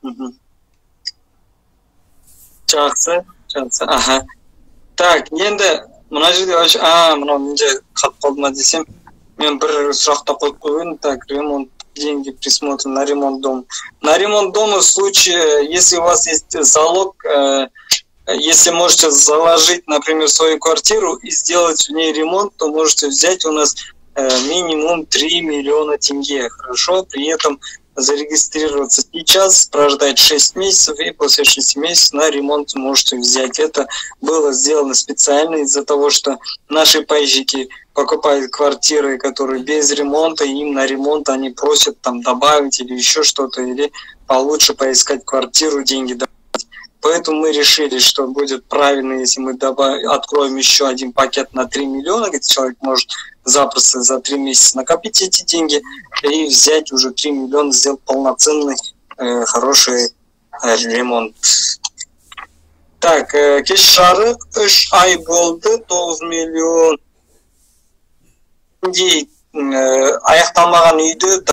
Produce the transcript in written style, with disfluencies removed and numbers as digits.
Мгм. Жақсы, жақсы. Аха. Так, енді мына жерде мынау менде қалып қалды ма десем, мен бір сұрақта қойып қойған. Так, ремонт, деньги присмотр на ремонт дома. На ремонт дома в случае, если у вас есть залог, если можете заложить, например, свою квартиру и сделать в ней ремонт, то можете взять у нас минимум 3 миллиона тенге. Хорошо, при этом зарегистрироваться сейчас, прождать 6 месяцев, и после 6 месяцев на ремонт можете взять. Это было сделано специально из-за того, что наши пайщики покупают квартиры, которые без ремонта, и им на ремонт они просят там добавить или еще что-то, или получше поискать квартиру, деньги добавить. Поэтому мы решили, что будет правильно, если мы откроем еще один пакет на 3 миллиона, где человек может запросто за 3 месяца накопить эти деньги и взять уже 3 миллиона, сделать полноценный, хороший ремонт. Так, кеш жарык 3 ай болды, 9 миллион дейт аяқталмаған үйді